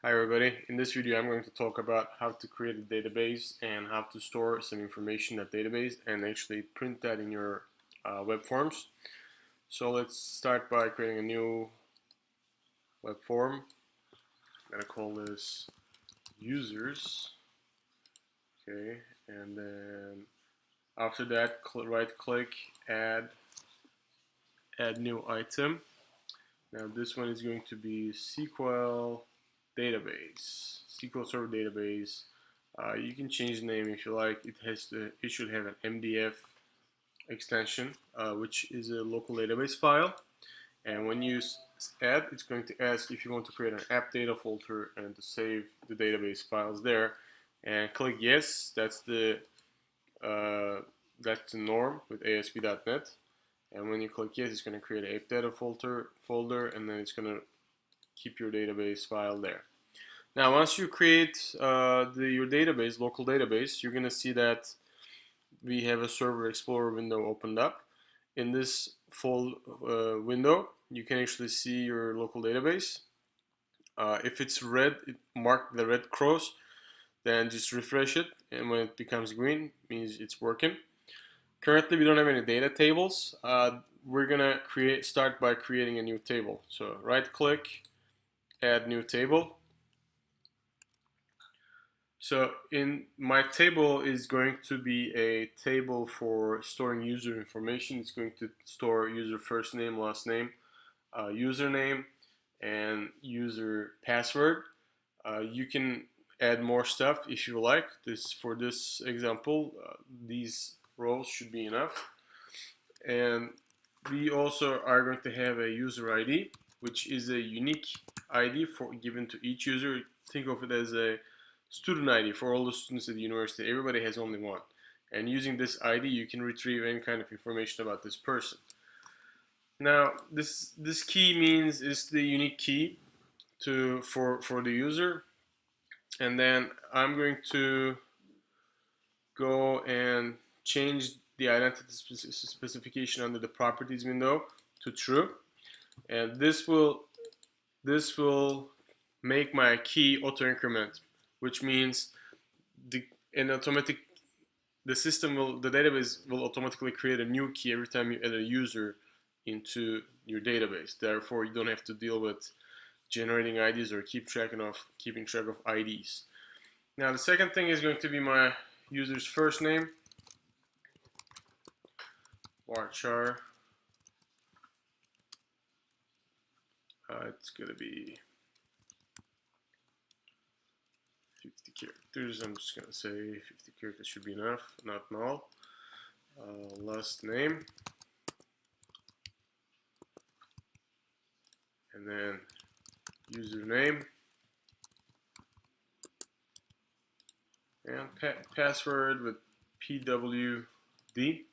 Hi everybody, in this video I'm going to talk about how to create a database and how to store some information in that database and actually print that in your web forms. So let's start by creating a new web form. I'm going to call this users, okay, and then after that right click, add new item. Now this one is going to be SQL database, SQL Server database. You can change the name if you like. It should have an MDF extension, which is a local database file. And when you add, it's going to ask if you want to create an app data folder and to save the database files there. And click yes. That's the norm with ASP.NET. And when you click yes, it's going to create an app data folder, and then it's going to keep your database file there. Now, once you create your database, local database, you're going to see that we have a Server Explorer window opened up. In this full window, you can actually see your local database. If it's red, mark the red cross, then just refresh it, and when it becomes green, it means it's working. Currently, we don't have any data tables. We're gonna start by creating a new table. So right-click, add new table. So in my table is going to be a table for storing user information. It's going to store user first name, last name, username, and user password. You can add more stuff if you like. For this example, these rows should be enough. And we also are going to have a user ID, which is a unique ID given to each user. Think of it as a student ID for all the students at the university. Everybody has only one. And using this ID, you can retrieve any kind of information about this person. Now, this key means it's the unique key for the user. And then I'm going to go and change the identity specification under the properties window to true, and this will make my key auto increment, which means the database will automatically create a new key every time you add a user into your database. Therefore, you don't have to deal with generating IDs or keeping track of IDs. Now, the second thing is going to be my user's first name, varchar. It's going to be 50 characters. I'm just going to say 50 characters should be enough, not null. Last name. And then username. And password with PWD.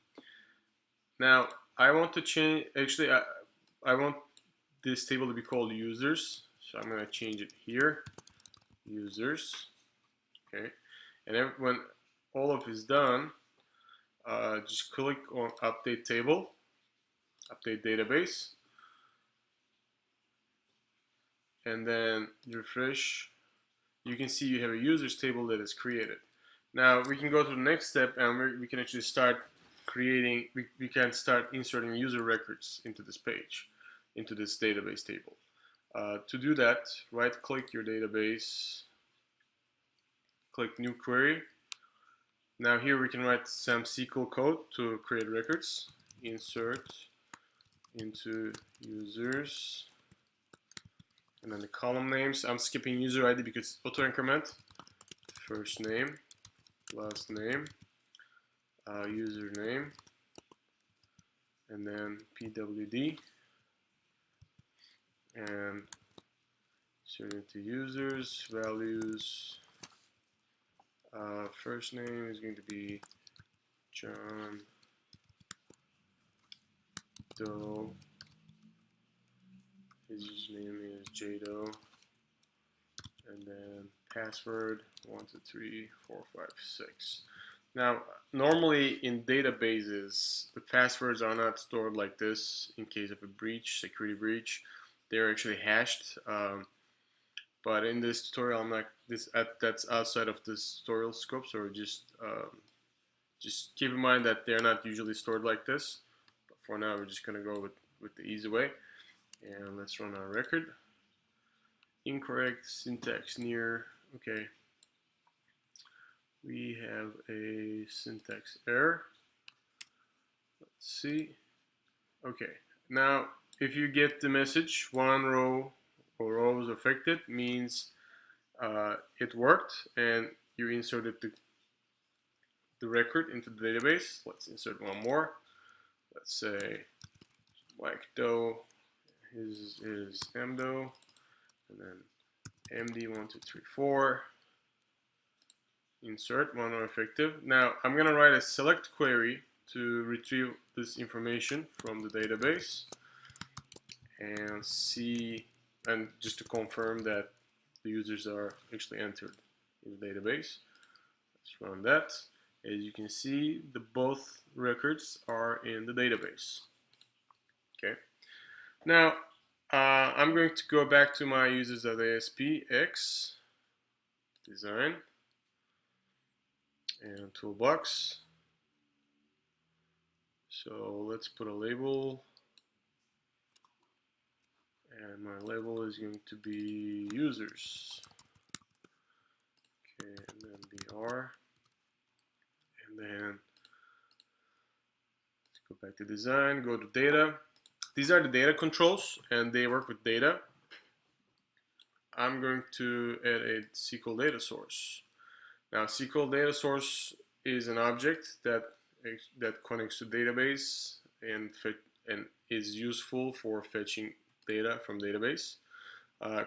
Now, I want to change, actually, I want this table to be called users. So I'm going to change it here, users. Okay. And when all of is done, just click on update table, update database, and then refresh. You can see you have a users table that is created. Now we can go to the next step, and we can actually start creating, we can start inserting user records into this page, into this database table. To do that, right click your database, click new query. Now here we can write some SQL code to create records. Insert into users, and then the column names. I'm skipping user ID because it's auto increment. First name, last name, username, and then PWD, and insert into users, values. First name is going to be John Doe. His username is JDoe, and then password 1, 2, 3, 4, 5, 6. Now, normally in databases, the passwords are not stored like this in case of a breach, security breach. They're actually hashed. but in this tutorial I'm not that's outside of this tutorial scope, so just keep in mind that they're not usually stored like this. But for now we're just gonna go with the easy way, and let's run our record. Incorrect syntax near. Okay, we have a syntax error. Let's see. Okay, now if you get the message one row or rows affected, means it worked and you inserted the record into the database. Let's insert one more. Let's say Mike Doe is mdoe, and then md1234. Insert one row effective. Now I'm gonna write a select query to retrieve this information from the database and see, and just to confirm that the users are actually entered in the database. Let's run that. As you can see, both records are in the database. Okay. Now I'm going to go back to my users.asp x design and toolbox. So let's put a label, and my label is going to be users. Okay, and then br, and then let's go back to design, go to data. These are the data controls, and they work with data. I'm going to add a SQL data source. Now, SQL data source is an object that connects to database and is useful for fetching data from database.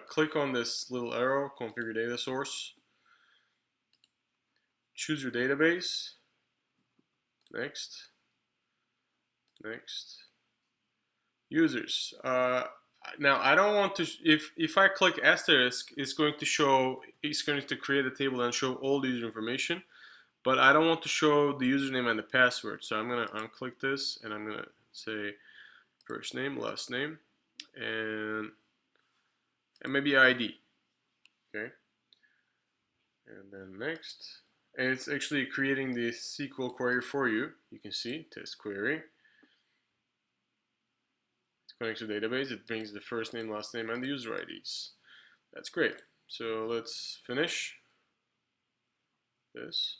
Click on this little arrow, configure data source. Choose your database. Next. Next. Users. Now I don't want to. If I click asterisk, it's going to create a table and show all the user information. But I don't want to show the username and the password, so I'm gonna unclick this and I'm gonna say first name, last name, and maybe ID. Okay, and then next, and it's actually creating the SQL query for you. You can see test query. It's connected to the database. It brings the first name, last name, and the user IDs. That's great. So let's finish this.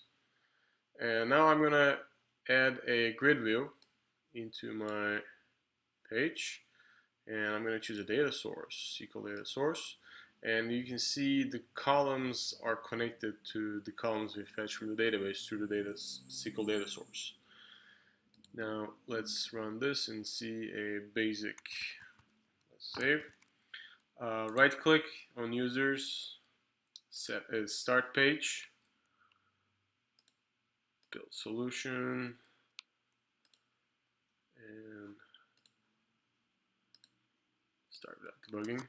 And now I'm gonna add a grid view into my page, and I'm gonna choose a data source, SQL data source, and you can see the columns are connected to the columns we fetch from the database through the SQL data source. Now let's run this and see a basic. Let's save. Right click on users, set as start page, build solution, and start without debugging.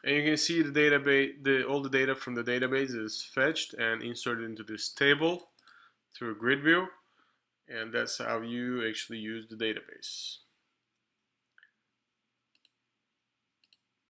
And you can see the database, all the data from the database is fetched and inserted into this table through a grid view, and that's how you actually use the database.